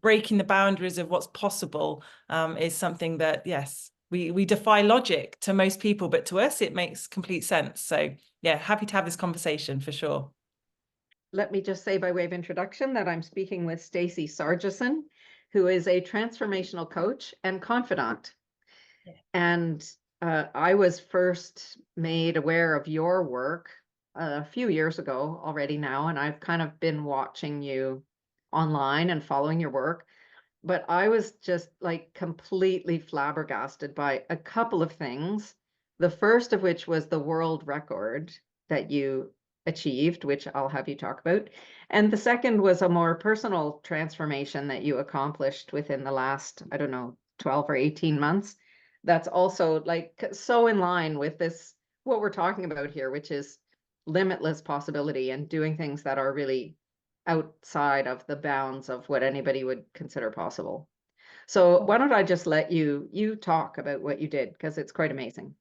breaking the boundaries of what's possible is something that, yes, we defy logic to most people, but to us, it makes complete sense. So yeah, happy to have this conversation for sure. Let me just say by way of introduction that I'm speaking with Stacey Sargison, who is a transformational coach and confidant. Yeah. And I was first made aware of your work a few years ago already now, and I've kind of been watching you online and following your work. But I was just like completely flabbergasted by a couple of things. The first of which was the world record that you achieved, which I'll have you talk about. And the second was a more personal transformation that you accomplished within the last, I don't know, 12 or 18 months. That's also like so in line with this, what we're talking about here, which is limitless possibility and doing things that are really outside of the bounds of what anybody would consider possible. So why don't I just let you talk about what you did, because it's quite amazing.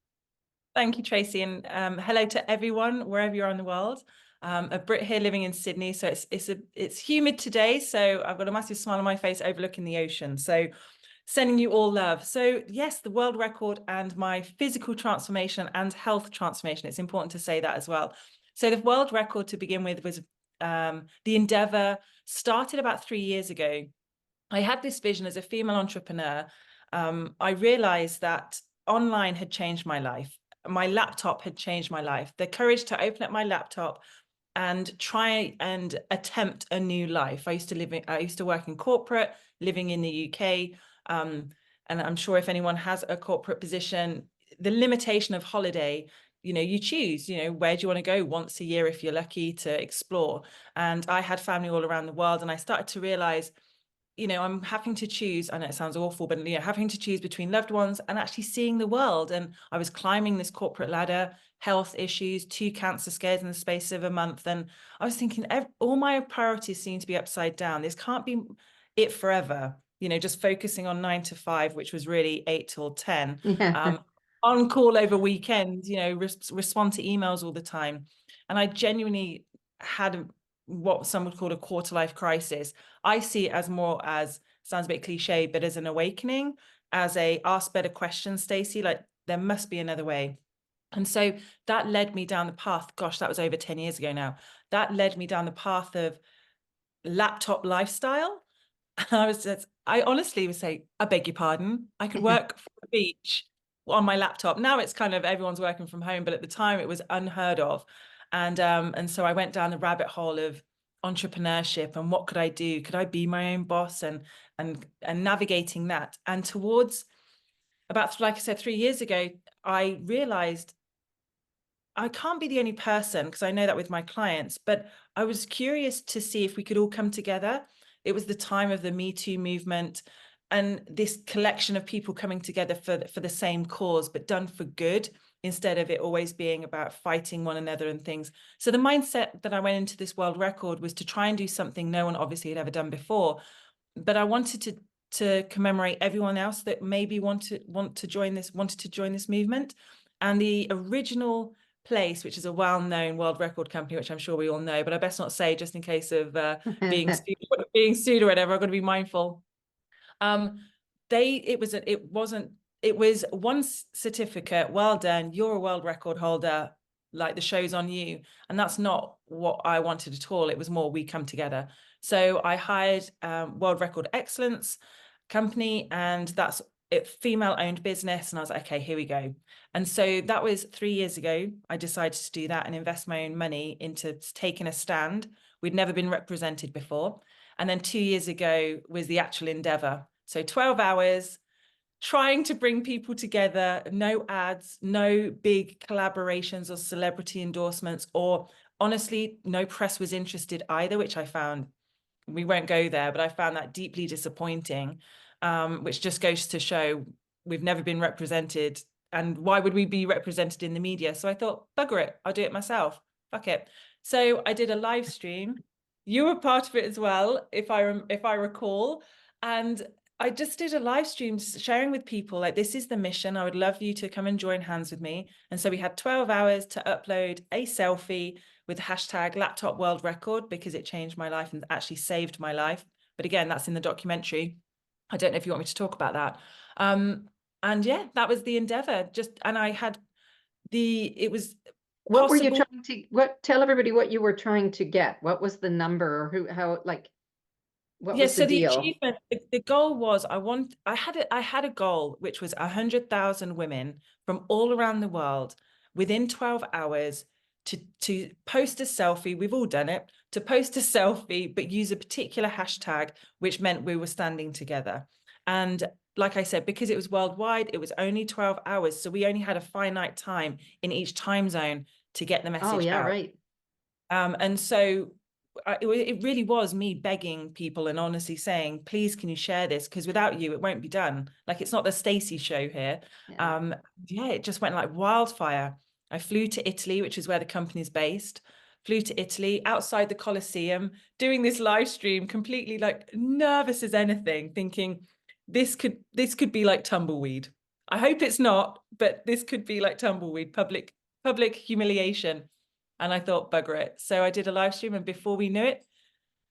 Thank you, Tracy, and hello to everyone wherever you are in the world. A Brit here living in Sydney, so it's humid today, so I've got a massive smile on my face overlooking the ocean. So sending you all love. So yes, the world record and my physical transformation and health transformation. It's important to say that as well. So the world record to begin with was the endeavor started about 3 years ago. I had this vision as a female entrepreneur. I realized that online had changed my life. My laptop had changed my life. The courage to open up my laptop and try and attempt a new life. I used to work in corporate, living in the UK. And I'm sure if anyone has a corporate position, the limitation of holiday, you choose, where do you want to go once a year if you're lucky to explore. And I had family all around the world, and I started to realize, I'm having to choose. I know it sounds awful, but having to choose between loved ones and actually seeing the world. And I was climbing this corporate ladder, health issues, 2 cancer scares in the space of a month. And I was thinking, all my priorities seem to be upside down. This can't be it forever. Just focusing on 9 to 5, which was really 8 till 10. Yeah. On call over weekends, respond to emails all the time. And I genuinely had what some would call a quarter life crisis. I see it as more as, sounds a bit cliche, but as an awakening, as a ask better questions, Stacey, like there must be another way. And so that led me down the path. Gosh, that was over 10 years ago now. That led me down the path of laptop lifestyle. And I honestly would say, I beg your pardon, I could work from the beach on my laptop. Now it's kind of everyone's working from home, but at the time it was unheard of. And so I went down the rabbit hole of entrepreneurship and what could I do? Could I be my own boss and navigating that? And towards about, like I said, 3 years ago, I realized I can't be the only person, because I know that with my clients, but I was curious to see if we could all come together. It was the time of the Me Too movement and this collection of people coming together for the same cause, but done for good, instead of it always being about fighting one another and things. So the mindset that I went into this world record was to try and do something no one obviously had ever done before, but I wanted to commemorate everyone else that maybe wanted to join this movement. And the original place, which is a well-known world record company, which I'm sure we all know, but I best not say just in case of being sued or whatever. I've got to be mindful. It was one certificate. Well done, you're a world record holder. Like, the show's on you. And that's not what I wanted at all. It was more, we come together. So I hired World Record Excellence company, and that's it, female-owned business. And I was like, okay, here we go. And so that was 3 years ago. I decided to do that and invest my own money into taking a stand. We'd never been represented before. And then 2 years ago was the actual endeavor. So 12 hours, trying to bring people together, no ads, no big collaborations or celebrity endorsements, or honestly, no press was interested either, which I found, we won't go there, but I found that deeply disappointing, which just goes to show we've never been represented. And why would we be represented in the media? So I thought, bugger it, I'll do it myself. Fuck it. So I did a live stream. You were part of it as well, if I recall. And I just did a live stream sharing with people, like, this is the mission. I would love you to come and join hands with me. And so we had 12 hours to upload a selfie with hashtag laptop world record, because it changed my life and actually saved my life But again, that's in the documentary. I don't know if you want me to talk about that. And yeah, that was the endeavor. And I had it was What were you possible. trying to, tell everybody what you were trying to get? What was the number, or how, like, what Yeah, was the so the deal? achievement, the goal was I had a goal, which was 100,000 women from all around the world within 12 hours to post a selfie. We've all done it, to post a selfie, but use a particular hashtag, which meant we were standing together. And like I said, because it was worldwide, it was only 12 hours. So we only had a finite time in each time zone to get the Oh, message yeah, out. right. And so it really was me begging people and honestly saying, please, can you share this? Because without you, it won't be done. Like, it's not the Stacey show here. Yeah. Yeah, it just went like wildfire. I flew to Italy, which is where the company's based. Flew to Italy, outside the Colosseum, doing this live stream, completely like nervous as anything, thinking this could be like tumbleweed. I hope it's not, but this could be like tumbleweed, public humiliation. And I thought, bugger it. So I did a live stream, and before we knew it,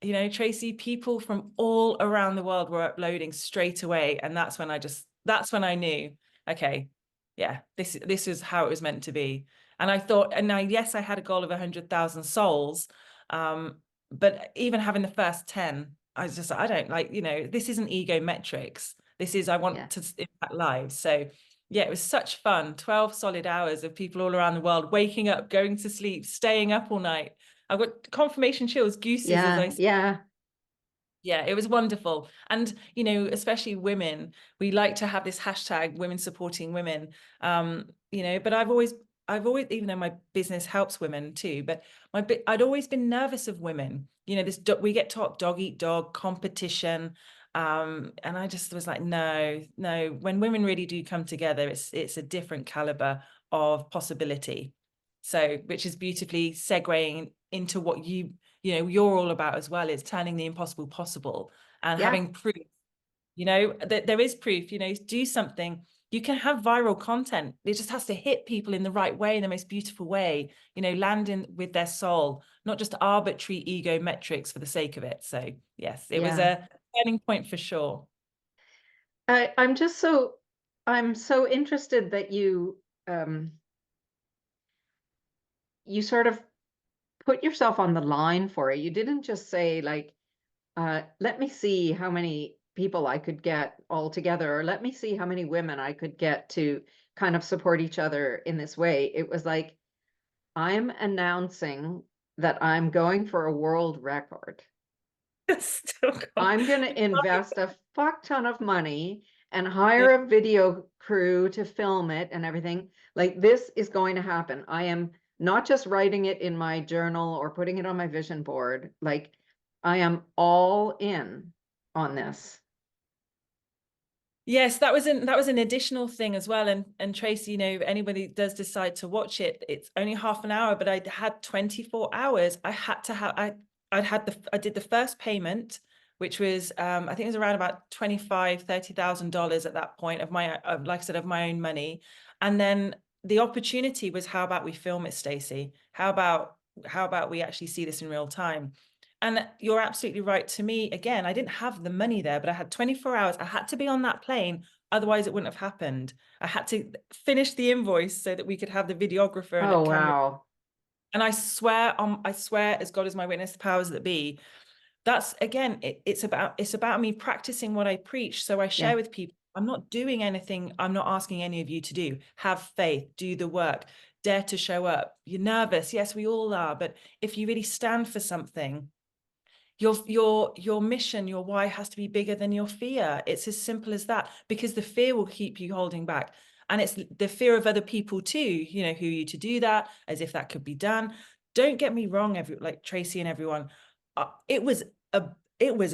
you know, Tracy, people from all around the world were uploading straight away. And that's when I knew, okay, yeah, this is how it was meant to be. And I thought, and now, yes, I had a goal of 100,000 souls. But even having the first 10, I was just, I don't like, you know, this isn't ego metrics. This is, I Yeah. want to impact lives. So yeah, it was such fun. 12 solid hours of people all around the world, waking up, going to sleep, staying up all night. I've got confirmation chills, gooses, as I Yeah. say. Yeah. Yeah, it was wonderful. And, you know, especially women, we like to have this hashtag, women supporting women. You know, but I've always, even though my business helps women too, but I'd always been nervous of women. You know, we get taught dog eat dog competition. And I just was like, no, when women really do come together, it's a different caliber of possibility. So, which is beautifully segueing into what you're all about as well, is turning the impossible possible and Yeah. having proof, you know, that there is proof. You know, do something. You can have viral content. It just has to hit people in the right way, in the most beautiful way, you know, landing with their soul, not just arbitrary ego metrics for the sake of it. So yes, it was Yeah. a turning point for sure. I'm so interested that um you sort of put yourself on the line for it. You didn't just say, like, let me see how many people I could get all together, or let me see how many women I could get to kind of support each other in this way. It was like, I'm announcing that I'm going for a world record. Still got- I'm going to invest a fuck ton of money and hire a video crew to film it and everything. Like, this is going to happen. I am not just writing it in my journal or putting it on my vision board. Like, I am all in on this. Yes, that was an additional thing as well. And Tracy, you know, if anybody does decide to watch it, it's only half an hour, but I had 24 hours. I had to have I did the first payment, which was I think it was around about $30,000 at that point of my like I said, of my own money. And then the opportunity was, how about we film it, Stacey? How about we actually see this in real time? And you're absolutely right. To me, again, I didn't have the money there, but I had 24 hours. I had to be on that plane. Otherwise, it wouldn't have happened. I had to finish the invoice so that we could have the videographer and a Oh, camera. wow. And I swear as God is my witness, the powers that be, that's, again, it's about me practicing what I preach. So I Yeah. share with people, I'm not doing anything I'm not asking any of you to do. Have faith, do the work, dare to show up. You're nervous. Yes, we all are. But if you really stand for something, your mission, your why has to be bigger than your fear. It's as simple as that, because the fear will keep you holding back. And it's the fear of other people too, you know, who are you to do that, as if that could be done. Don't get me wrong, like Tracy and everyone, it was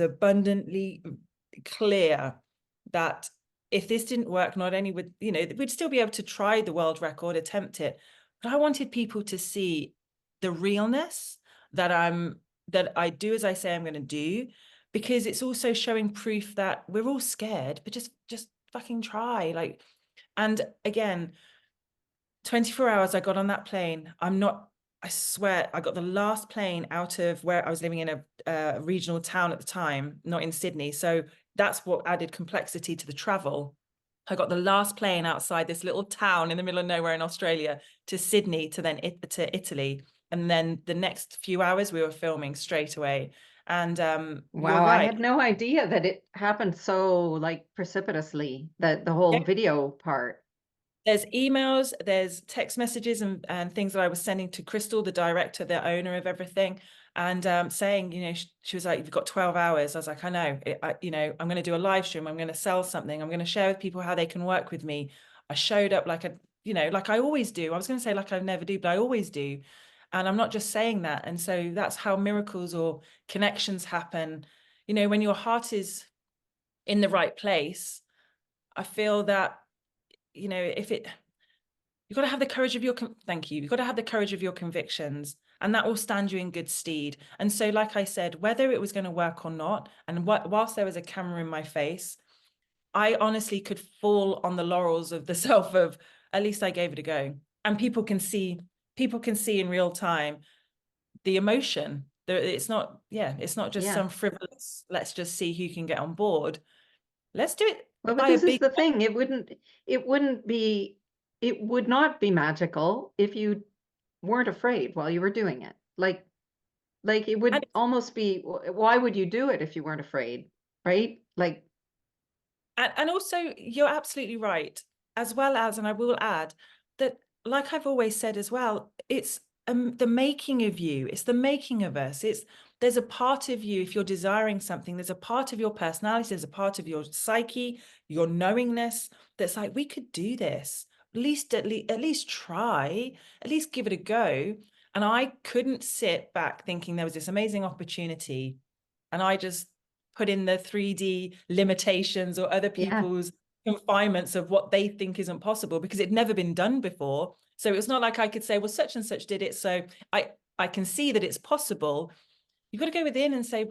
abundantly clear that if this didn't work, not only would, you know, we'd still be able to try the world record, attempt it, but I wanted people to see the realness that I do as I say I'm going to do, because it's also showing proof that we're all scared, but just fucking try. Like, and again, 24 hours I got on that plane. I'm not I swear, I got the last plane out of where I was living in a regional town at the time, not in Sydney. So that's what added complexity to the travel. I got the last plane outside this little town in the middle of nowhere in Australia to Sydney to then to Italy. And then the next few hours we were filming straight away. And you're Wow, I right. had no idea that it happened so like precipitously, that the whole video part. There's emails, there's text messages and things that I was sending to Crystal, the director, the owner of everything, and saying, you know, she was like, "You've got 12 hours." I was like, "I know, you know, I'm going to do a live stream. I'm going to sell something. I'm going to share with people how they can work with me." I showed up like you know, like I always do. I was going to say like I never do, but I always do. And I'm not just saying that. And so that's how miracles or connections happen. You know, when your heart is in the right place, I feel that, you know, you've got to have the courage of your thank you. You've got to have the courage of your convictions, and that will stand you in good stead. And so, like I said, whether it was going to work or not, and whilst there was a camera in my face, I honestly could fall on the laurels of the self of, at least I gave it a go. And people can see in real time the emotion. It's not, yeah, it's not just Yeah. some frivolous, let's just see who can get on board. Let's do it Well, but by a this is big. the thing. It would not be magical if you weren't afraid while you were doing it. Like it would almost be, why would you do it if you weren't afraid? Right? Like, And also, you're absolutely right, as well as, and I will add that, like I've always said as well, it's the making of you. It's the making of us. There's a part of you, if you're desiring something, there's a part of your personality, there's a part of your psyche, your knowingness that's like, we could do this. At least try, at least give it a go. And I couldn't sit back thinking there was this amazing opportunity, and I just put in the 3D limitations or other yeah, people's confinements of what they think isn't possible, because it'd never been done before. So it's not like I could say, well, such and such did it, so I can see that it's possible. You've got to go within and say,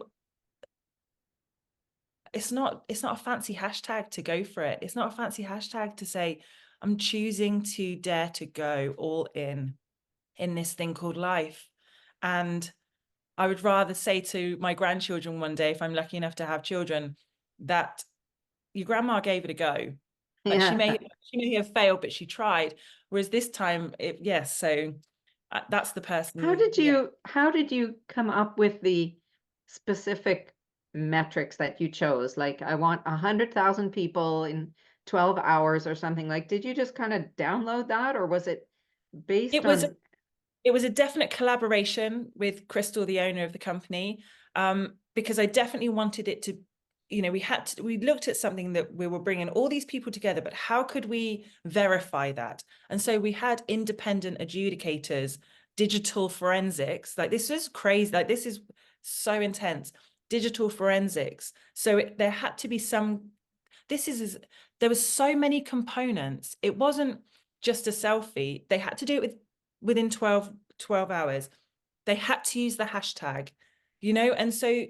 it's not a fancy hashtag to go for it. It's not a fancy hashtag to say, I'm choosing to dare to go all in this thing called life. And I would rather say to my grandchildren one day, if I'm lucky enough to have children, that your grandma gave it a go. Like yeah. she may have failed, but she tried. Whereas this time, yes. So that's the person. Yeah, How did you come up with the specific metrics that you chose? Like, I want 100,000 people in 12 hours or something. Like, did you just kind of download that, or was it based it was on, it was a definite collaboration with Crystal, the owner of the company, because I definitely wanted it to, you know, we looked at something that we were bringing all these people together, but how could we verify that? And so we had independent adjudicators, digital forensics. Like, this is crazy. Like, this is so intense. Digital forensics. So there had to be some. There was so many components. It wasn't just a selfie. They had to do it within 12 hours. They had to use the hashtag, you know? And so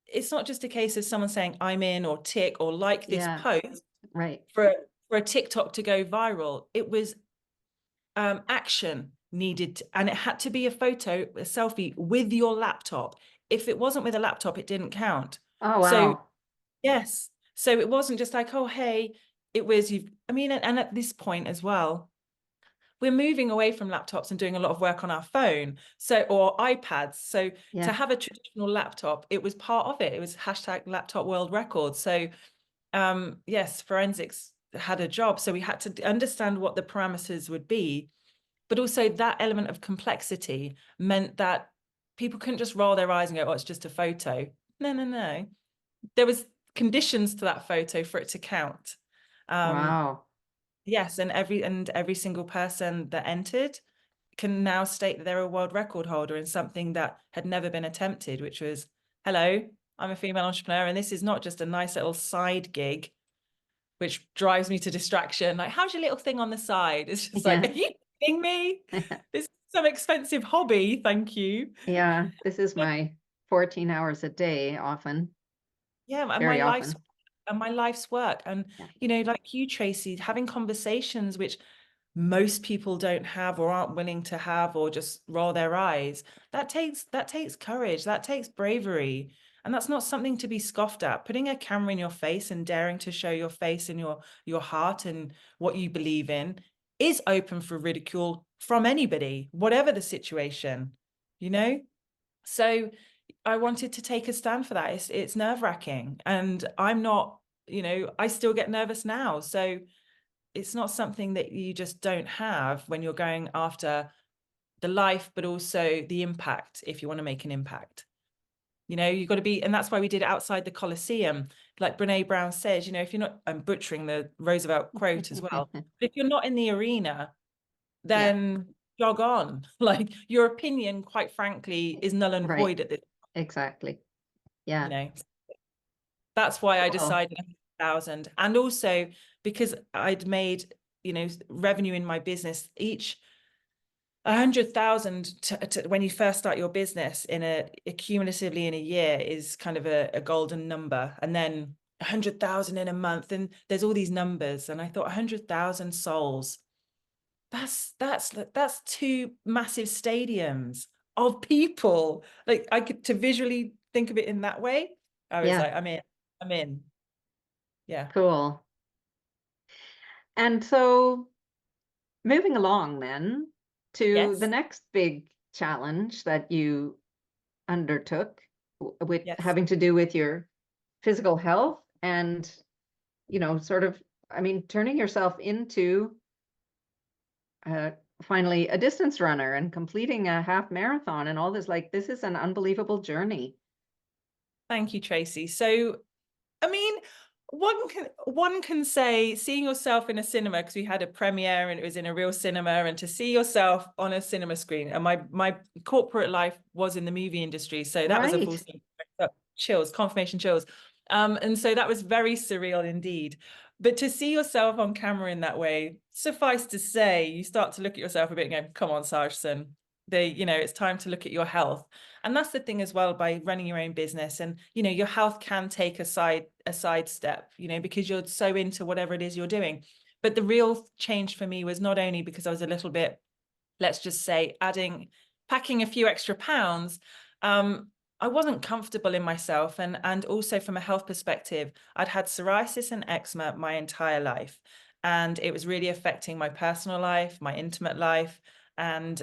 it's not just a case of someone saying, I'm in, or tick, or like this yeah, post right. for a TikTok to go viral. It was action needed, and it had to be a photo, a selfie with your laptop. If it wasn't with a laptop, it didn't count. Oh, So wow. yes. So it wasn't just like, oh, hey, it was I mean, and at this point as well, we're moving away from laptops and doing a lot of work on our phone, or iPads. So to Yeah. have a traditional laptop, it was part of it. It was hashtag laptop world record. So yes, forensics had a job. So we had to understand what the parameters would be. But also that element of complexity meant that people couldn't just roll their eyes and go, oh, it's just a photo. No, no, no. There was conditions to that photo for it to count. Wow. Yes, and every single person that entered can now state that they're a world record holder in something that had never been attempted, which was, hello, I'm a female entrepreneur, and this is not just a nice little side gig, which drives me to distraction. Like, how's your little thing on the side? It's just like, Yeah. are you kidding me? This is some expensive hobby, thank you. Yeah. This is my 14 hours a day, often, Yeah, very often. and my life's work. And Yeah. you know, like you, Tracy, having conversations which most people don't have or aren't willing to have, or just roll their eyes. That takes courage, that takes bravery. And that's not something to be scoffed at. Putting a camera in your face and daring to show your face and your heart and what you believe in is open for ridicule from anybody, whatever the situation, you know? So I wanted to take a stand for that. It's nerve-wracking. And I'm not, I still get nervous now. So it's not something that you just don't have when you're going after the life, but also the impact. If you want to make an impact, you've got to be, and that's why we did it outside the Colosseum. Like Brene Brown says, if you're not, I'm butchering the Roosevelt quote as well, but if you're not in the arena, Yeah, then jog on. Like, your opinion, quite frankly, is null and right. void at this, Exactly. you Yeah. know. That's why I Cool. decided 100,000. And also because I'd made, revenue in my business, each 100,000 when you first start your business cumulatively in a year is kind of a golden number. And then 100,000 in a month, and there's all these numbers. And I thought 100,000 souls, that's two massive stadiums of people. Like, I could to visually think of it in that way. I was Yeah. like, I'm in. Yeah. Cool. And so moving along then to the Yes. next big challenge that you undertook with Yes. having to do with your physical health and, sort of, I mean, turning yourself into uh, finally a distance runner and completing a half marathon and all this. Like, this is an unbelievable journey. Thank you, Tracy. So, I mean, one can say seeing yourself in a cinema, because we had a premiere and it was in a real cinema, and to see yourself on a cinema screen. And my corporate life was in the movie industry, so that was a full Right. chills, confirmation chills. And so that was very surreal indeed. But to see yourself on camera in that way, suffice to say, you start to look at yourself a bit and go, "Come on, Sargison, it's time to look at your health." And that's the thing as well, by running your own business, and your health can take a side step, because you're so into whatever it is you're doing. But the real change for me was not only because I was a little bit, let's just say, packing a few extra pounds. I wasn't comfortable in myself, and also from a health perspective, I'd had psoriasis and eczema my entire life, and it was really affecting my personal life, my intimate life, and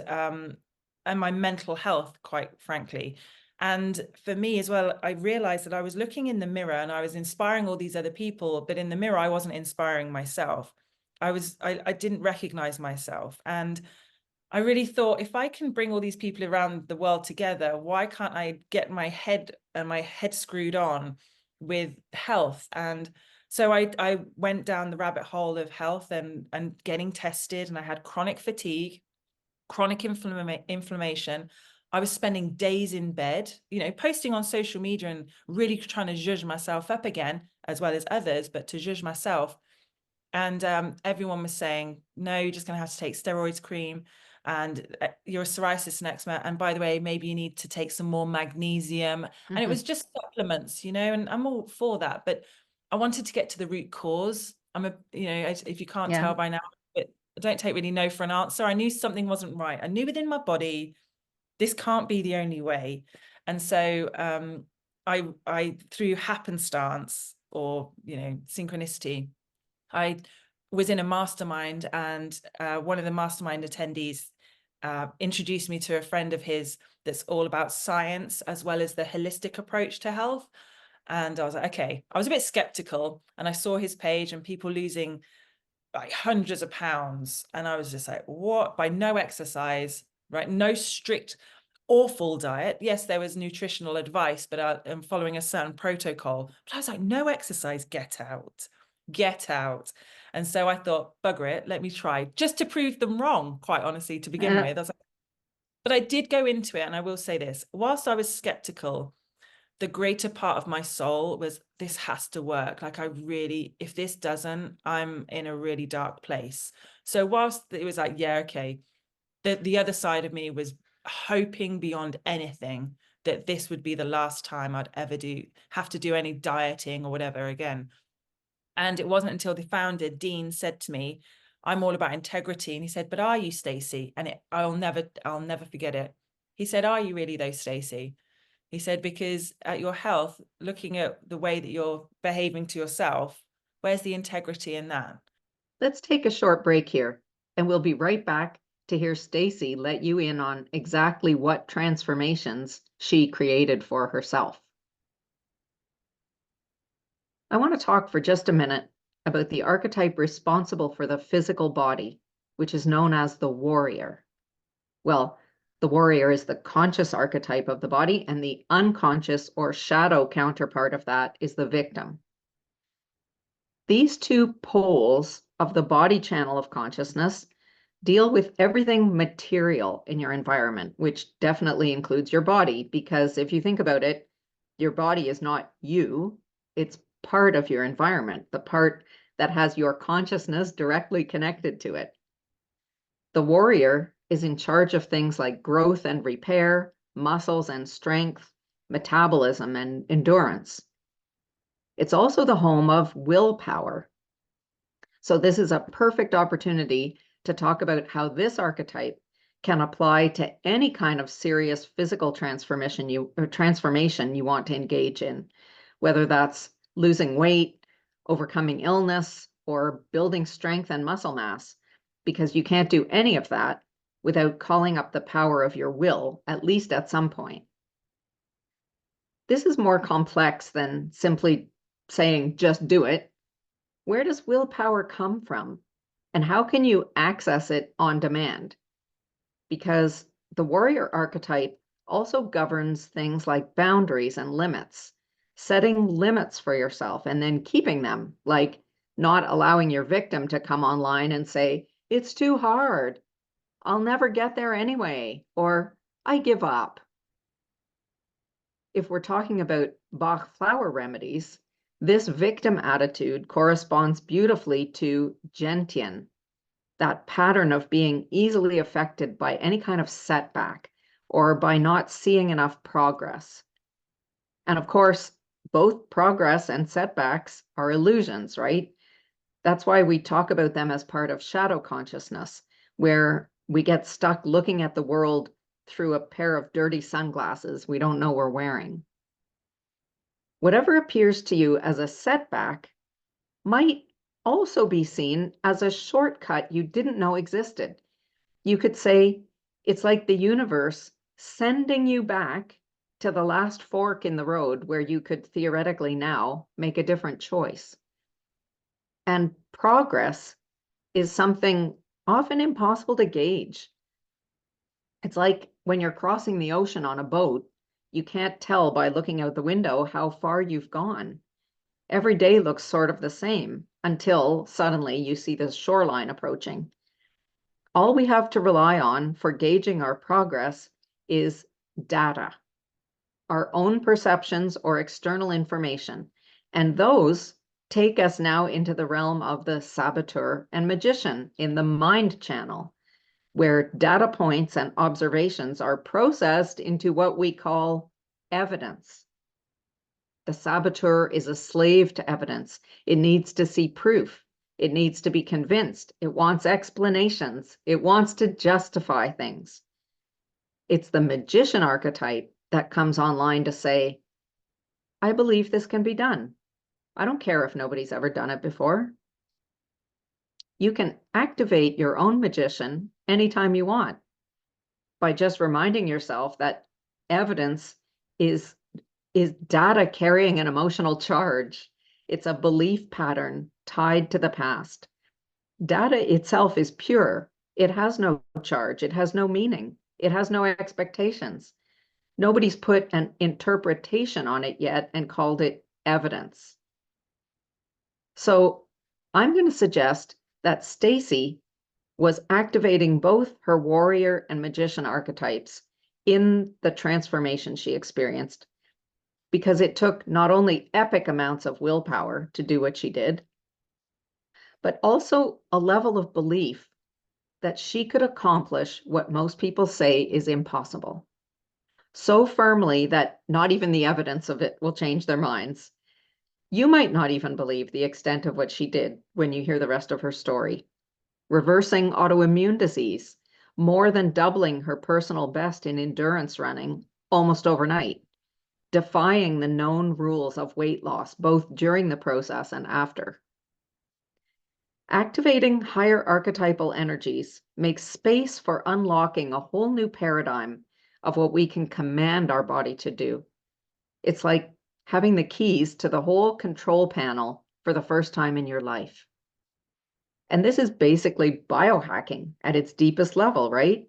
my mental health, quite frankly. And for me as well, I realized that I was looking in the mirror and I was inspiring all these other people, but in the mirror, I wasn't inspiring myself. I didn't recognize myself. And I really thought, if I can bring all these people around the world together, why can't I get my head screwed on with health? And so I went down the rabbit hole of health and getting tested, and I had chronic fatigue, chronic inflammation. I was spending days in bed, posting on social media and really trying to zhuzh myself up again, as well as others, but to zhuzh myself. And everyone was saying, no, you're just going to have to take steroids cream, and you're a psoriasis and eczema. And by the way, maybe you need to take some more magnesium. And it Hmm. was just supplements, and I'm all for that. But I wanted to get to the root cause. If you can't Yeah. tell by now, but I don't take really no for an answer. I knew something wasn't right. I knew within my body, this can't be the only way. And so I through happenstance, or synchronicity, I was in a mastermind, and one of the mastermind attendees introduced me to a friend of his that's all about science as well as the holistic approach to health. And I was like, okay, I was a bit skeptical, and I saw his page and people losing like hundreds of pounds. And I was just like, what? By no exercise, right? No strict, awful diet. Yes, there was nutritional advice, but I'm following a certain protocol. But I was like, no exercise, get out, get out. And so I thought, bugger it, let me try, just to prove them wrong, quite honestly, to begin with. But I did go into it, and I will say this, whilst I was skeptical, the greater part of my soul was, this has to work. Like, if this doesn't, I'm in a really dark place. So whilst it was like, yeah, okay, the other side of me was hoping beyond anything that this would be the last time I'd ever have to do any dieting or whatever again. And it wasn't until the founder, Dean, said to me, I'm all about integrity. And he said, but are you, Stacey? And I'll never forget it. He said, are you really though, Stacey? He said, because at your health, looking at the way that you're behaving to yourself, where's the integrity in that? Let's take a short break here, and we'll be right back to hear Stacey let you in on exactly what transformations she created for herself. I want to talk for just a minute about the archetype responsible for the physical body, which is known as the warrior. Well, the warrior is the conscious archetype of the body, and the unconscious or shadow counterpart of that is the victim. These two poles of the body channel of consciousness deal with everything material in your environment, which definitely includes your body, because if you think about it, your body is not you, it's part of your environment, the part that has your consciousness directly connected to it. The warrior is in charge of things like growth and repair, muscles and strength, metabolism and endurance. It's also the home of willpower. So this is a perfect opportunity to talk about how this archetype can apply to any kind of serious physical transformation you want to engage in, whether that's losing weight, overcoming illness, or building strength and muscle mass, because you can't do any of that without calling up the power of your will, at least at some point. This is more complex than simply saying, just do it. Where does willpower come from? And how can you access it on demand? Because the warrior archetype also governs things like boundaries and limits, setting limits for yourself and then keeping them, like not allowing your victim to come online and say, it's too hard, I'll never get there anyway, or I give up. If we're talking about Bach flower remedies, this victim attitude corresponds beautifully to gentian, that pattern of being easily affected by any kind of setback or by not seeing enough progress. And of course, both progress and setbacks are illusions, right? That's why we talk about them as part of shadow consciousness, where we get stuck looking at the world through a pair of dirty sunglasses we don't know we're wearing. Whatever appears to you as a setback might also be seen as a shortcut you didn't know existed. You could say it's like the universe sending you back to the last fork in the road where you could theoretically now make a different choice. And progress is something often impossible to gauge. It's like when you're crossing the ocean on a boat, you can't tell by looking out the window how far you've gone. Every day looks sort of the same until suddenly you see the shoreline approaching. All we have to rely on for gauging our progress is data, our own perceptions or external information. And those take us now into the realm of the saboteur and magician in the mind channel, where data points and observations are processed into what we call evidence. The saboteur is a slave to evidence. It needs to see proof. It needs to be convinced. It wants explanations. It wants to justify things. It's the magician archetype that comes online to say, I believe this can be done. I don't care if nobody's ever done it before. You can activate your own magician anytime you want by just reminding yourself that evidence is data carrying an emotional charge. It's a belief pattern tied to the past. Data itself is pure. It has no charge. It has no meaning. It has no expectations. Nobody's put an interpretation on it yet and called it evidence. So I'm going to suggest that Stacey was activating both her warrior and magician archetypes in the transformation she experienced, because it took not only epic amounts of willpower to do what she did, but also a level of belief that she could accomplish what most people say is impossible, so firmly that not even the evidence of it will change their minds. You might not even believe the extent of what she did when you hear the rest of her story. reversing autoimmune disease, more than doubling her personal best in endurance running almost overnight, defying the known rules of weight loss, both during the process and after. Activating higher archetypal energies makes space for unlocking a whole new paradigm of what we can command our body to do. It's like having the keys to the whole control panel for the first time in your life. And this is basically biohacking at its deepest level, right?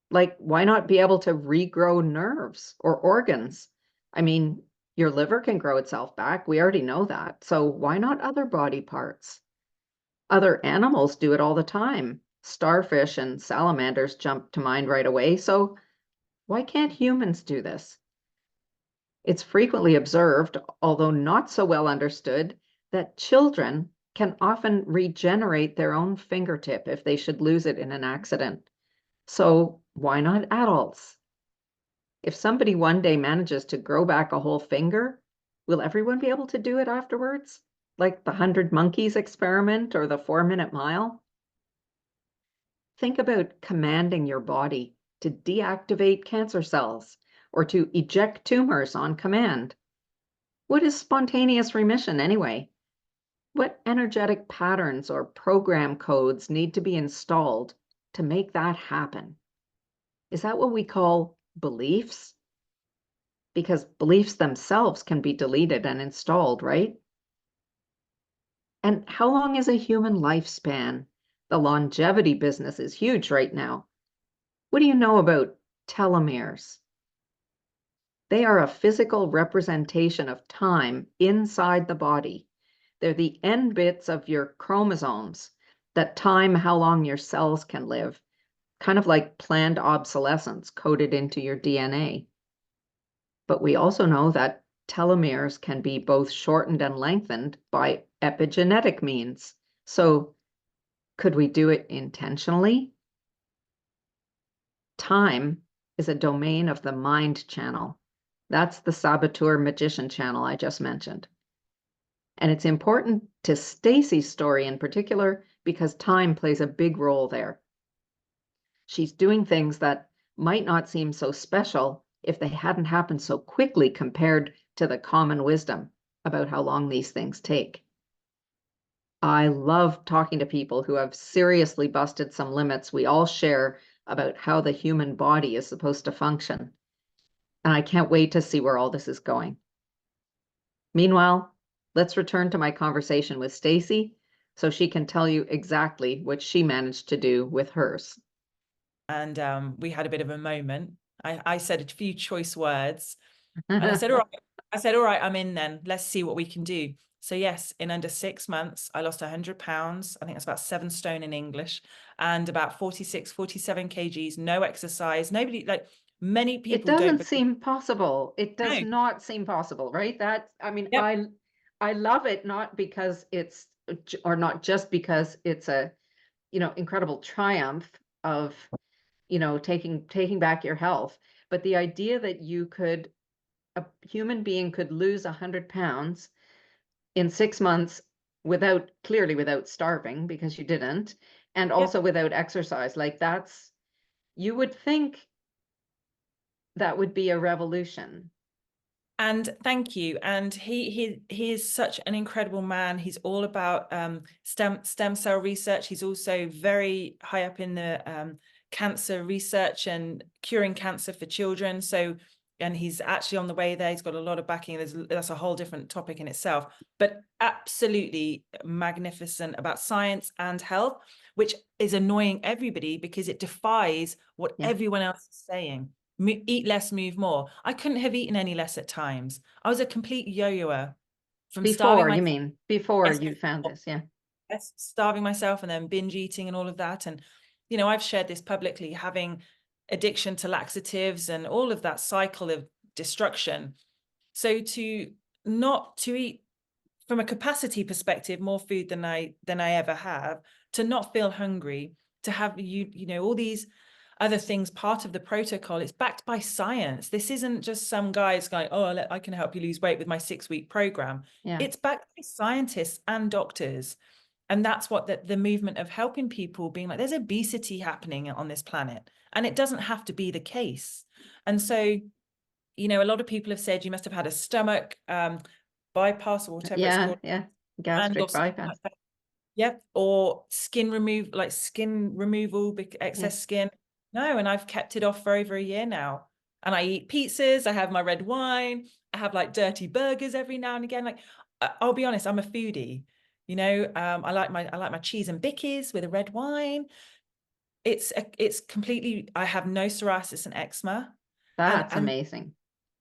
Like, why not be able to regrow nerves or organs? I mean, your liver can grow itself back. We already know that. So why not other body parts? Other animals do it all the time. Starfish and salamanders jump to mind right away. So why can't humans do this? It's frequently observed, although not so well understood, that children can often regenerate their own fingertip if they should lose it in an accident. So why not adults? If somebody one day manages to grow back a whole finger, will everyone be able to do it afterwards? Like the 100 Monkeys experiment or the 4-minute mile? Think about commanding your body to deactivate cancer cells or to eject tumors on command. What is spontaneous remission anyway? What energetic patterns or program codes need to be installed to make that happen? Is that what we call beliefs? Because beliefs themselves can be deleted and installed, right? And how long is a human lifespan? The longevity business is huge right now. What do you know about telomeres? They are a physical representation of time inside the body. They're the end bits of your chromosomes that time how long your cells can live, kind of like planned obsolescence coded into your DNA. But we also know that telomeres can be both shortened and lengthened by epigenetic means. So could we do it intentionally? Time is a domain of the mind channel. That's the saboteur magician channel I just mentioned. And it's important to Stacey's story in particular because time plays a big role there. She's doing things that might not seem so special if they hadn't happened so quickly compared to the common wisdom about how long these things take. I love talking to people who have seriously busted some limits we all share about how the human body is supposed to function. And I can't wait to see where all this is going. Meanwhile, let's return to my conversation with Stacey so she can tell you exactly what she managed to do with hers. And we had a bit of a moment. I said a few choice words and I said, all right, I'm in then. Let's see what we can do. So yes, in under 6 months, I lost 100 pounds. I think that's about 7 stone in English, and about 46, 47 kgs, no exercise. Nobody, like many people It don't. doesn't seem possible. It does No. not seem possible, right? I mean, Yep. I love it, not because it's, or not just because it's a, incredible triumph of, taking back your health, but the idea that a human being could lose 100 pounds in 6 months clearly without starving, because you didn't, and Yep. also without exercise, like you would think that would be a revolution. And thank you. And he is such an incredible man. He's all about stem cell research. He's also very high up in the cancer research and curing cancer for children. So, and he's actually on the way there. He's got a lot of backing. That's a whole different topic in itself, but absolutely magnificent about science and health, which is annoying everybody because it defies what everyone else is saying. Eat less, move more. I couldn't have eaten any less at times. I was a complete yo-yoer from starving You myself. mean before Yes, you found this? Yeah. yes, starving myself and then binge eating and all of that. And, I've shared this publicly, having addiction to laxatives and all of that cycle of destruction. So not to eat from a capacity perspective, more food than I ever have, to not feel hungry, to have all these other things part of the protocol. It's backed by science. This isn't just some guys going, oh, I can help you lose weight with my 6-week program. Yeah. It's backed by scientists and doctors. And that's what the movement of helping people, being like, there's obesity happening on this planet, and it doesn't have to be the case. And so, you know, a lot of people have said you must have had a stomach bypass or whatever it's called, Yeah. and or Gastric something bypass. like that. Yep. Or skin removal, Yeah. excess skin. No, and I've kept it off for over a year now. And I eat pizzas, I have my red wine, I have like dirty burgers every now and again. Like, I'll be honest, I'm a foodie. You know, I like my cheese and bickies with a red wine. It's completely, I have no psoriasis and eczema. That's And amazing.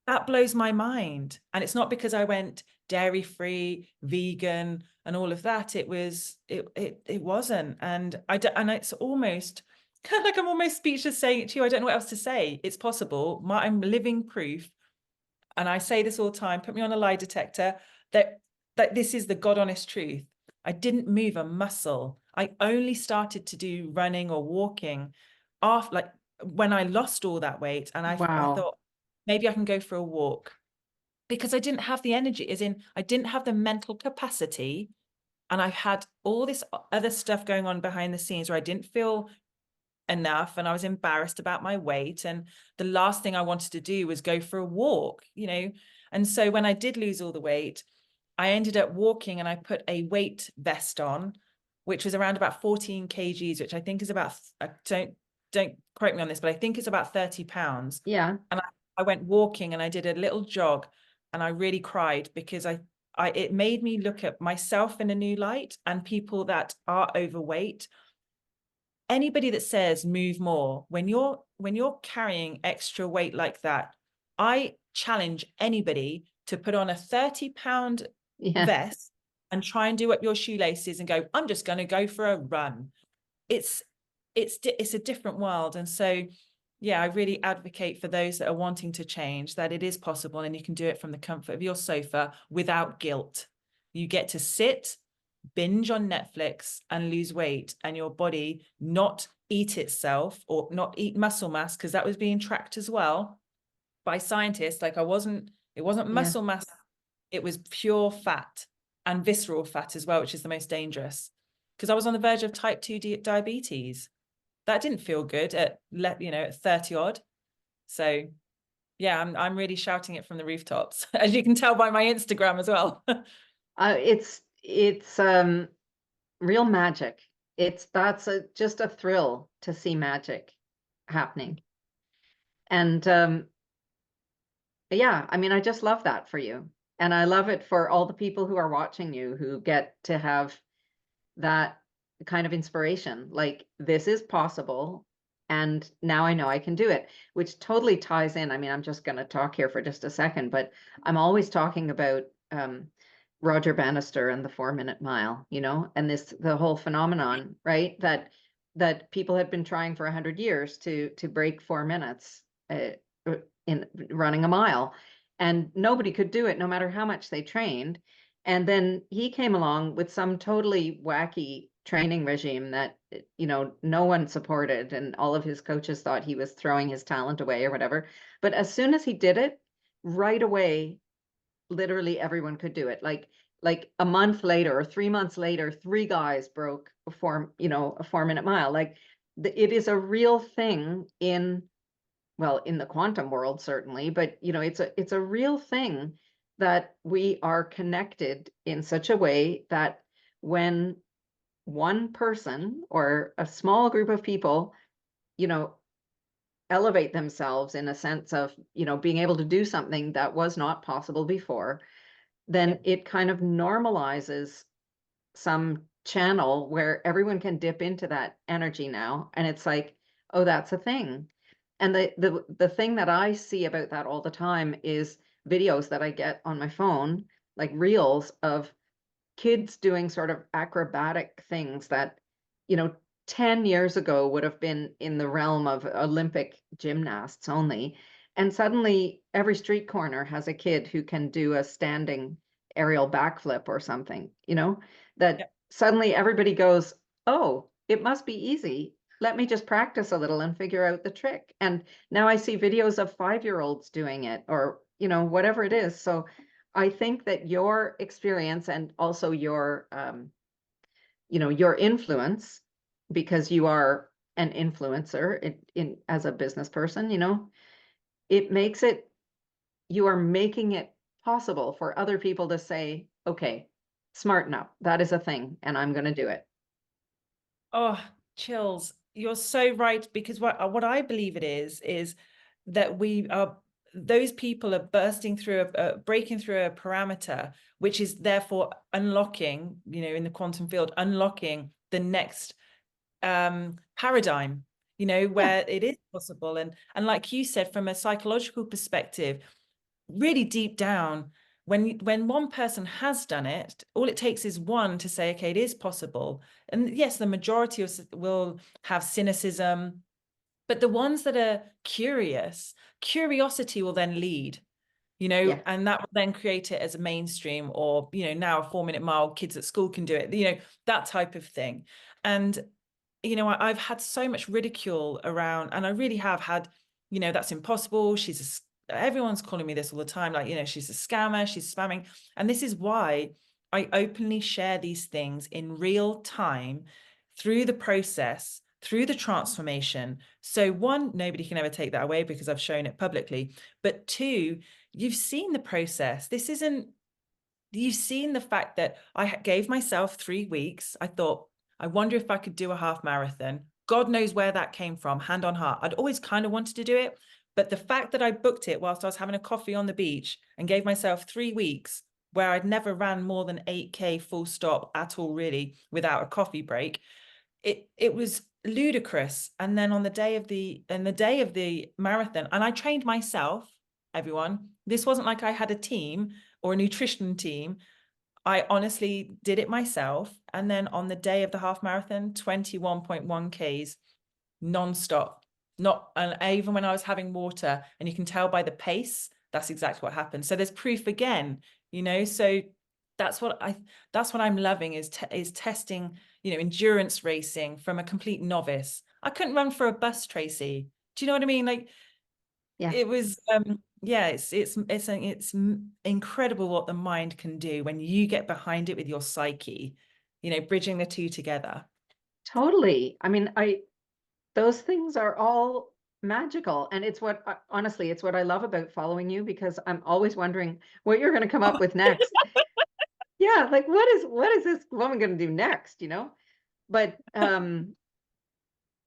that blows my mind. And it's not because I went dairy free, vegan, and all of that. It wasn't. And and it's almost kind of like I'm almost speechless saying it to you. I don't know what else to say. It's possible. I'm living proof. And I say this all the time, put me on a lie detector, that this is the God honest truth. I didn't move a muscle. I only started to do running or walking after, like, when I lost all that weight. And I Wow. thought, maybe I can go for a walk, because I didn't have the energy, as in I didn't have the mental capacity. And I've had all this other stuff going on behind the scenes where I didn't feel enough, and I was embarrassed about my weight. And the last thing I wanted to do was go for a walk, you know. And so when I did lose all the weight, I ended up walking, and I put a weight vest on, which was around about 14 kgs, which I think is about, don't quote me on this, but I think it's about 30 pounds. Yeah. And I went walking, and I did a little jog, and I really cried, because it made me look at myself in a new light, and people that are overweight. Anybody that says move more, when you're carrying extra weight like that, I challenge anybody to put on a 30-pound Yeah. vest and try and do up your shoelaces and go, I'm just going to go for a run. It's a different world. And so, yeah, I really advocate for those that are wanting to change, that it is possible, and you can do it from the comfort of your sofa without guilt. You get to sit, binge on Netflix, and lose weight, and your body not eat itself or not eat muscle mass, because that was being tracked as well by scientists. Like, it wasn't Yeah. muscle mass, it was pure fat, and visceral fat as well, which is the most dangerous, because I was on the verge of type 2 diabetes. That didn't feel good at 30 odd. So yeah, I'm really shouting it from the rooftops, as you can tell by my Instagram as well. It's real magic. That's just a thrill to see magic happening. And yeah, I mean, I just love that for you. And I love it for all the people who are watching you, who get to have that kind of inspiration. Like, this is possible, and now I know I can do it, which totally ties in. I mean, I'm just going to talk here for just a second, but I'm always talking about Roger Bannister and the 4-minute mile, you know, and the whole phenomenon, right? That people had been trying for 100 years to break 4 minutes in running a mile, and nobody could do it, no matter how much they trained. And then he came along with some totally wacky training regime that, you know, no one supported, and all of his coaches thought he was throwing his talent away or whatever. But as soon as he did it, right away, literally everyone could do it. Like a month later or 3 months later, 3 guys broke a 4-minute mile. Like, it is a real thing in the quantum world, certainly, but you know, it's a real thing, that we are connected in such a way that when one person or a small group of people, you know, elevate themselves in a sense of, you know, being able to do something that was not possible before, then it kind of normalizes some channel where everyone can dip into that energy now. And it's like, oh, that's a thing. And the thing that I see about that all the time is videos that I get on my phone, like reels of kids doing sort of acrobatic things that, you know, 10 years ago would have been in the realm of Olympic gymnasts only. And suddenly every street corner has a kid who can do a standing aerial backflip or something, you know, that suddenly everybody goes, oh, it must be easy. Let me just practice a little and figure out the trick. And now I see videos of 5-year-olds doing it, or, you know, whatever it is. So I think that your experience, and also your your influence, because you are an influencer in as a business person, it makes it, you are making it possible for other people to say, okay, smarten up. That is a thing, and I'm going to do it. Oh, chills. You're so right, because what I believe it is that those people are bursting through breaking through a parameter, which is therefore unlocking, in the quantum field, unlocking the next paradigm, Yeah. where it is possible. And like you said, from a psychological perspective, really deep down, when one person has done it, all it takes is one to say, okay, it is possible. And yes, the majority will have cynicism, but the ones that are curiosity will then lead, Yeah. and that will then create it as a mainstream, or, now a 4-minute mile, kids at school can do it, that type of thing. And, I've had so much ridicule around, and I really have had, that's impossible. Everyone's calling me this all the time. Like, she's a scammer, she's spamming. And this is why I openly share these things in real time through the process, through the transformation. So one, nobody can ever take that away because I've shown it publicly. But two, you've seen the process. You've seen the fact that I gave myself 3 weeks. I thought, I wonder if I could do a half marathon. God knows where that came from, hand on heart. I'd always kind of wanted to do it. But the fact that I booked it whilst I was having a coffee on the beach and gave myself 3 weeks where I'd never ran more than 8K full stop at all, really, without a coffee break, it was ludicrous. And then on the day of the marathon, and I trained myself, everyone. This wasn't like I had a team or a nutrition team. I honestly did it myself. And then on the day of the half marathon, 21.1 Ks non-stop. And even when I was having water, and you can tell by the pace, that's exactly what happened. So there's proof again, so that's what I'm loving, is testing, endurance racing from a complete novice. I couldn't run for a bus, Tracy. Do you know what I mean? Like, Yeah. it was, yeah, it's incredible what the mind can do when you get behind it with your psyche, bridging the two together. Totally. I mean, those things are all magical. And it's honestly, it's what I love about following you, because I'm always wondering what you're going to come up with next. Yeah. Like, what is this woman going to do next? But,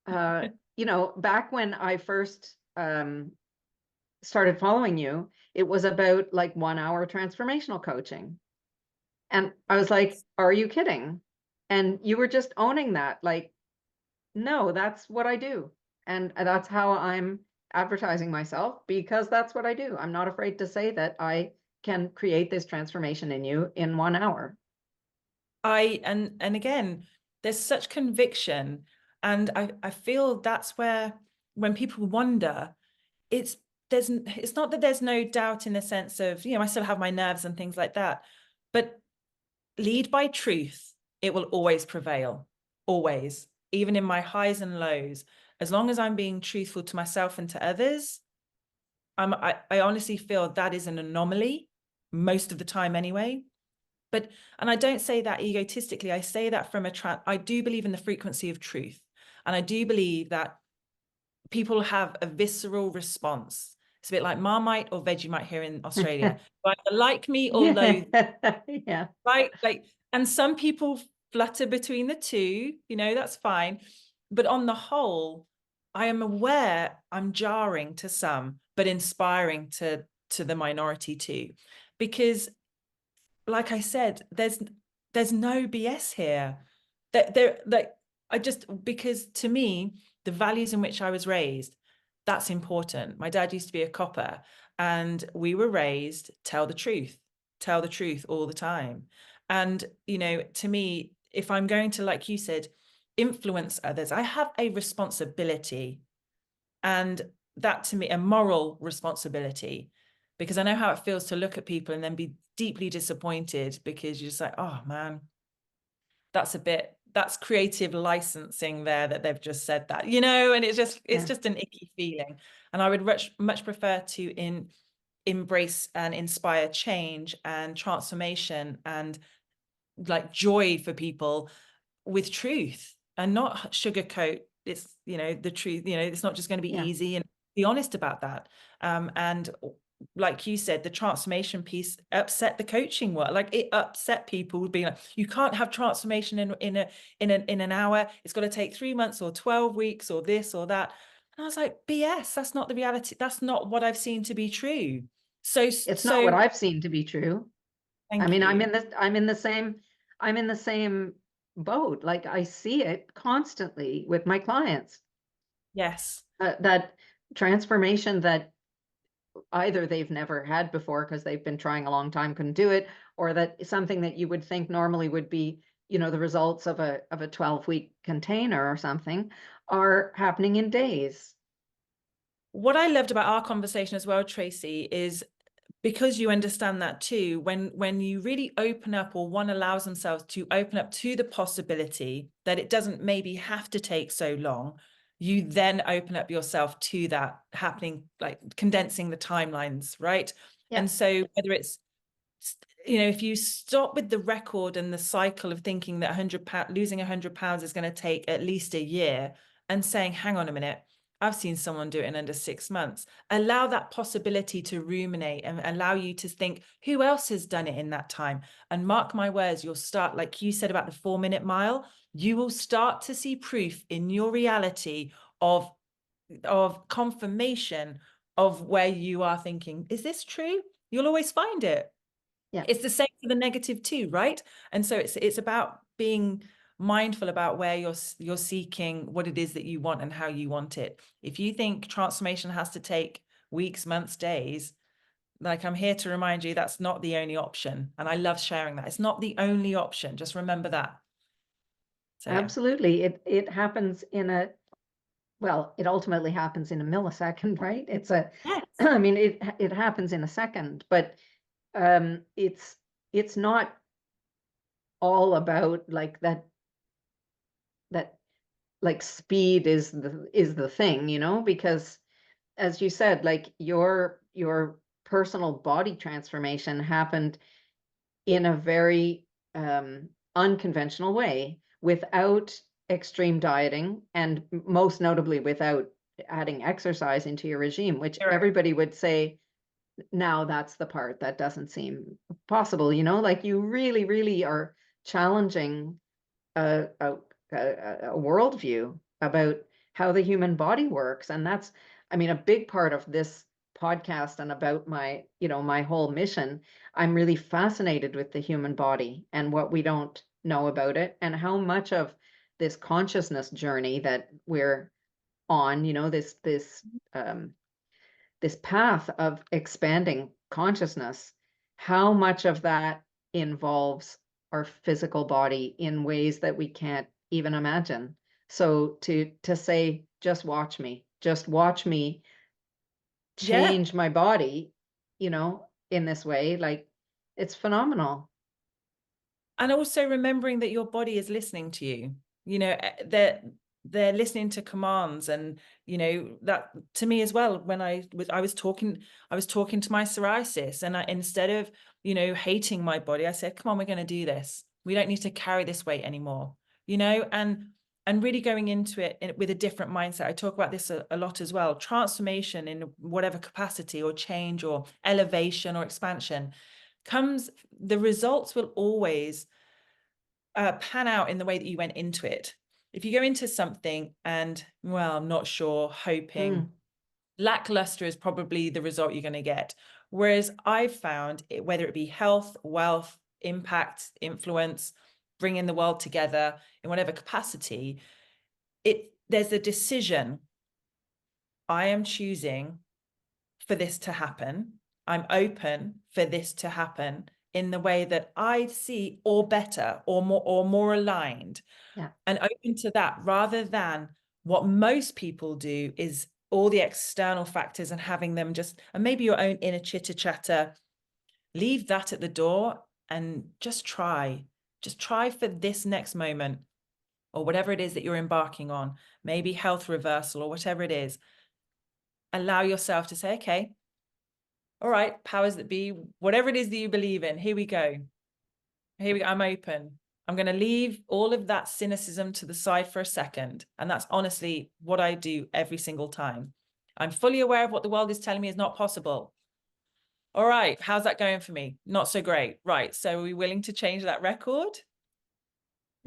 back when I first, started following you, it was about like 1 hour transformational coaching. And I was like, are you kidding? And you were just owning that. Like, no, that's what I do. And that's how I'm advertising myself, because that's what I do. I'm not afraid to say that I can create this transformation in you in 1 hour. And again, there's such conviction. And I feel that's where, when people wonder, it's not that there's no doubt, in the sense of, I still have my nerves and things like that, but lead by truth. It will always prevail, always, even in my highs and lows. As long as I'm being truthful to myself and to others, I honestly feel that is an anomaly most of the time anyway. And I don't say that egotistically. I say that from I do believe in the frequency of truth. And I do believe that people have a visceral response. It's a bit like Marmite or Vegemite here in Australia. Either like me or loathe. Yeah. Right? Like, and some people flutter between the two, that's fine. But on the whole, I am aware I'm jarring to some, but inspiring to the minority too. Because, like I said, there's no BS here. Because to me, the values in which I was raised, that's important. My dad used to be a copper, and we were raised, tell the truth all the time. And, to me, if I'm going to, like you said, influence others, I have a responsibility, and that, to me, a moral responsibility, because I know how it feels to look at people and then be deeply disappointed, because you're just like, oh man, that's creative licensing there, that they've just said that, and it's just an icky feeling. And I would much prefer to embrace and inspire change and transformation and like joy for people with truth and not sugarcoat. It's, you know, the truth, you know, it's not just going to be easy, and be honest about that. And like you said, the transformation piece upset the coaching world. Like, it upset people being like, you can't have transformation in an hour. It's got to take 3 months or 12 weeks or this or that. And I was like, BS, that's not the reality. That's not what I've seen to be true. It's not what So I've seen to be true. I thank mean, you. I'm in the same boat. Like, I see it constantly with my clients. Yes. That transformation that either they've never had before because they've been trying a long time, couldn't do it, or that something that you would think normally would be, you know, the results of a 12-week container or something, are happening in days. What I loved about our conversation as well, Tracy, is because you understand that too, when you really open up, or one allows themselves to open up to the possibility that it doesn't maybe have to take so long, you then open up yourself to that happening, like condensing the timelines, right? Yeah. And so whether it's, you know, if you stop with the record and the cycle of thinking that losing 100 pounds is going to take at least a year, and saying, hang on a minute, I've seen someone do it in under 6 months. Allow that possibility to ruminate and allow you to think, who else has done it in that time? And mark my words, you'll start, like you said about the 4-minute mile, you will start to see proof in your reality of confirmation of where you are thinking, is this true? You'll always find it. Yeah. It's the same for the negative too, right? And so it's about being mindful about where you're seeking what it is that you want and how you want it. If you think transformation has to take weeks, months, days, like, I'm here to remind you, that's not the only option. And I love sharing that. It's not the only option. Just remember that. So yeah. Absolutely. It happens in a, well, it ultimately happens in a millisecond, right? It's a, Yes. I mean, it happens in a second, but it's not all about like that like speed is the thing, you know, because as you said, like your personal body transformation happened in a very unconventional way, without extreme dieting, and most notably without adding exercise into your regime, which Correct. everybody would say, now that's the part that doesn't seem possible, you know, like you really, really are challenging a worldview about how the human body works. And that's, I mean, a big part of this podcast and about my, you know, my whole mission. I'm really fascinated with the human body and what we don't know about it, and how much of this consciousness journey that we're on, you know, um, this path of expanding consciousness, how much of that involves our physical body in ways that we can't even imagine. So to say, just watch me Yeah. change my body, you know, in this way, like, it's phenomenal. And also remembering that your body is listening to you. You know, they're listening to commands. And you know, that to me as well, when I was talking to my psoriasis, and instead of, you know, hating my body, I said, come on, we're going to do this. We don't need to carry this weight anymore, you know. And really going into it with a different mindset. I talk about this a lot as well. Transformation in whatever capacity, or change, or elevation, or expansion, comes, the results will always pan out in the way that you went into it. If you go into something and, well, I'm not sure, hoping, lackluster is probably the result you're going to get. Whereas I've found it, whether it be health, wealth, impact, influence, bringing the world together in whatever capacity, there's a decision. I am choosing for this to happen. I'm open for this to happen in the way that I see, or better, or more aligned. Yeah. And open to that, rather than what most people do is all the external factors and having them just, and maybe your own inner chitter chatter, leave that at the door and just try for this next moment, or whatever it is that you're embarking on, maybe health reversal or whatever it is. Allow yourself to say, okay, all right, powers that be, whatever it is that you believe in, here we go. I'm open. I'm going to leave all of that cynicism to the side for a second. And that's honestly what I do every single time. I'm fully aware of what the world is telling me is not possible. All right, how's that going for me? Not so great. Right. So are we willing to change that record?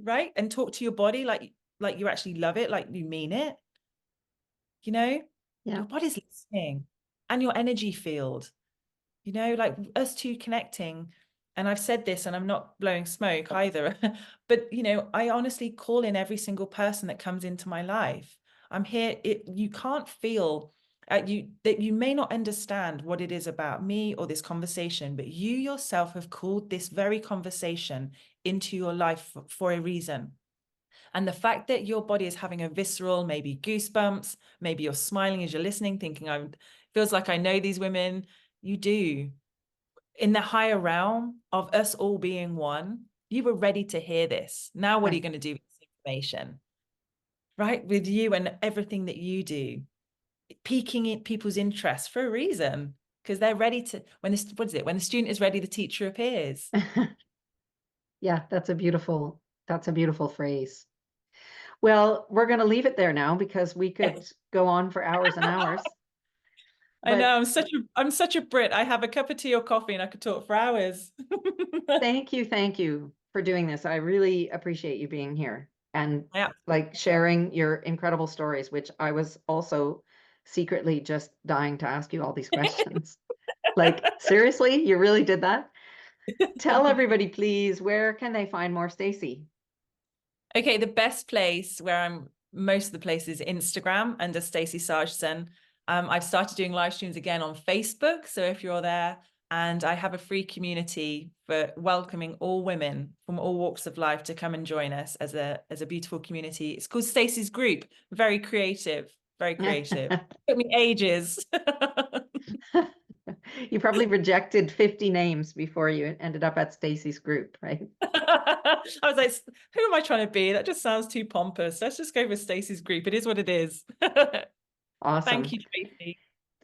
Right. And talk to your body like you actually love it, like you mean it. You know, Yeah. your body's listening, and your energy field, you know, like us two connecting. And I've said this, and I'm not blowing smoke either, but, you know, I honestly call in every single person that comes into my life. I'm here. You can't feel that you may not understand what it is about me or this conversation, but you yourself have called this very conversation into your life for a reason. And the fact that your body is having a visceral, maybe goosebumps, maybe you're smiling as you're listening, thinking, feels like I know these women. You do. In the higher realm of us all being one, you were ready to hear this. Now, what are you going to do with this information? Right? With you and everything that you do, piquing in people's interest for a reason, because they're ready to, when the student is ready, the teacher appears. Yeah, that's a beautiful phrase. Well, we're going to leave it there now because we could go on for hours and hours. I know, I'm such a Brit. I have a cup of tea or coffee and I could talk for hours. Thank you for doing this. I really appreciate you being here and like sharing your incredible stories, which I was also secretly just dying to ask you all these questions. Like, seriously, you really did that? Tell everybody, please, where can they find more Stacey? Okay, the best place where I'm most of the places is Instagram under Stacey Sargison. I've started doing live streams again on Facebook. So if you're there, and I have a free community for welcoming all women from all walks of life to come and join us as a beautiful community. It's called Stacey's Group. Very creative, very creative. Took me ages. You probably rejected 50 names before you ended up at Stacey's Group, right? I was like, who am I trying to be? That just sounds too pompous. Let's just go with Stacey's Group. It is what it is. Awesome. Thank you, Tracy.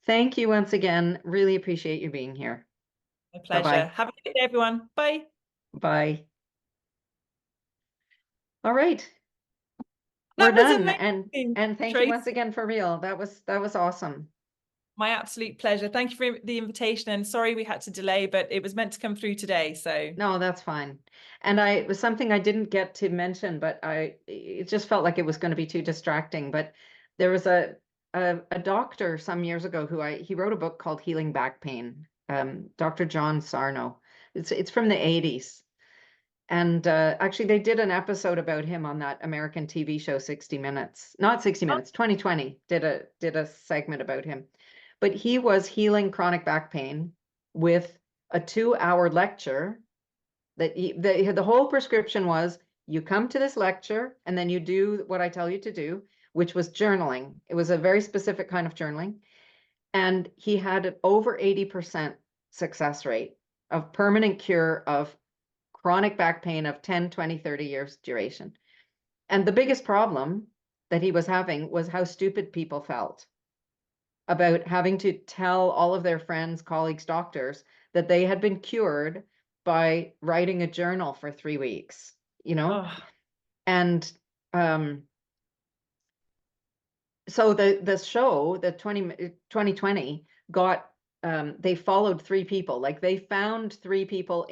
Thank you once again. Really appreciate you being here. My pleasure. Bye-bye. Have a good day, everyone. Bye. Bye. All right. That We're was done. amazing, And thank you once again for real. That was awesome. My absolute pleasure. Thank you for the invitation, and sorry we had to delay, but it was meant to come through today. So no, that's fine. And it was something I didn't get to mention, but it just felt like it was going to be too distracting. But there was a doctor some years ago he wrote a book called Healing Back Pain. Dr. John Sarno. It's from the 80s. And actually, they did an episode about him on that American TV show 60 Minutes. Not 60 Minutes, 2020 did a segment about him. But he was healing chronic back pain with a 2-hour lecture that the whole prescription was, you come to this lecture and then you do what I tell you to do, which was journaling. It was a very specific kind of journaling. And he had an over 80% success rate of permanent cure of chronic back pain of 10, 20, 30 years duration. And the biggest problem that he was having was how stupid people felt about having to tell all of their friends, colleagues, doctors that they had been cured by writing a journal for 3 weeks, you know? Oh. And so the show, the 2020 got they followed 3 people. Like they found 3 people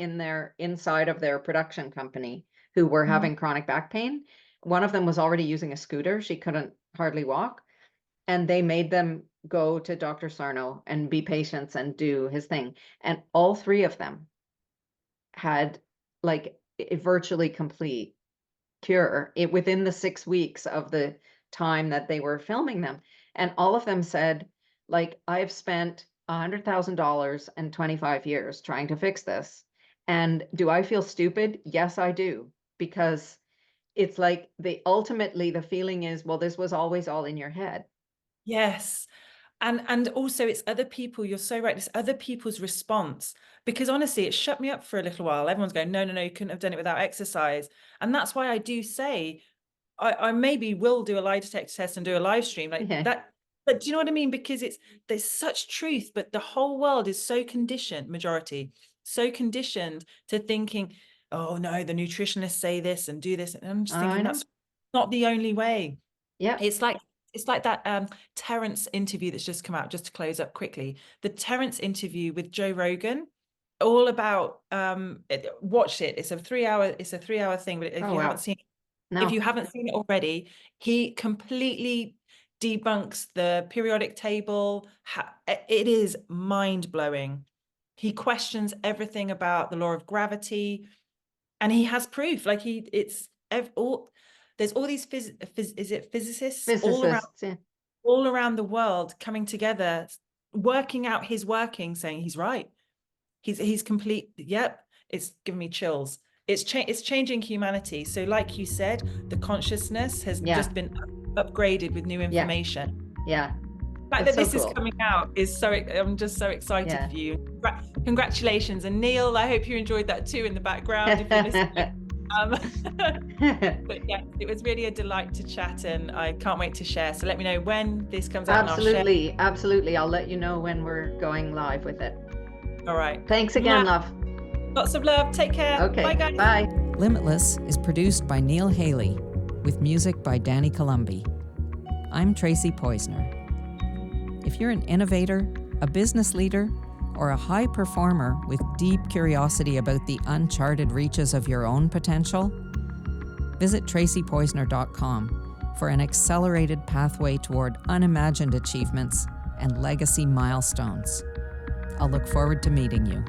inside of their production company who were having chronic back pain. One of them was already using a scooter. She couldn't hardly walk. And they made them go to Dr. Sarno and be patients and do his thing. And all 3 of them had like a virtually complete cure within the 6 weeks of the time that they were filming them. And all of them said, like, I've spent $100,000 and 25 years trying to fix this. And do I feel stupid? Yes, I do. Because it's like ultimately the feeling is, well, this was always all in your head. Yes. And also it's other people, you're so right, it's other people's response. Because honestly, it shut me up for a little while. Everyone's going, no, you couldn't have done it without exercise. And that's why I do say, I maybe will do a lie detector test and do a live stream like that. But do you know what I mean? Because there's such truth, but the whole world is so conditioned, majority, so conditioned to thinking, oh no, the nutritionists say this and do this. And I'm just I thinking know. that's not the only way. Yeah. It's like that Terrence interview that's just come out, just to close up quickly. The Terrence interview with Joe Rogan, all about watch it. It's a 3 hour thing, but if Oh, you wow. haven't seen No. it already, he completely debunks the periodic table. It is mind-blowing. He questions everything about the law of gravity, and he has proof. Like there's all these physicists Physicists. Yeah. all around the world coming together, working out his working, saying he's right. He's complete. Yep, it's giving me chills. It's changing humanity. So like you said, the consciousness has Yeah. just been upgraded with new information. Yeah. The fact It's that so this is cool. coming out is I'm just so excited Yeah. for you. Congratulations. And Neil, I hope you enjoyed that too in the background if you're listening. But yeah, it was really a delight to chat, and I can't wait to share. So let me know when this comes out. Absolutely. Absolutely. I'll let you know when we're going live with it. All right. Thanks again, love. Lots of love. Take care. Okay. Bye, guys. Bye. Limitless is produced by Neil Haley with music by Danny Columbi. I'm Tracy Poisner. If you're an innovator, a business leader, or a high performer with deep curiosity about the uncharted reaches of your own potential, visit tracypoisner.com for an accelerated pathway toward unimagined achievements and legacy milestones. I'll look forward to meeting you.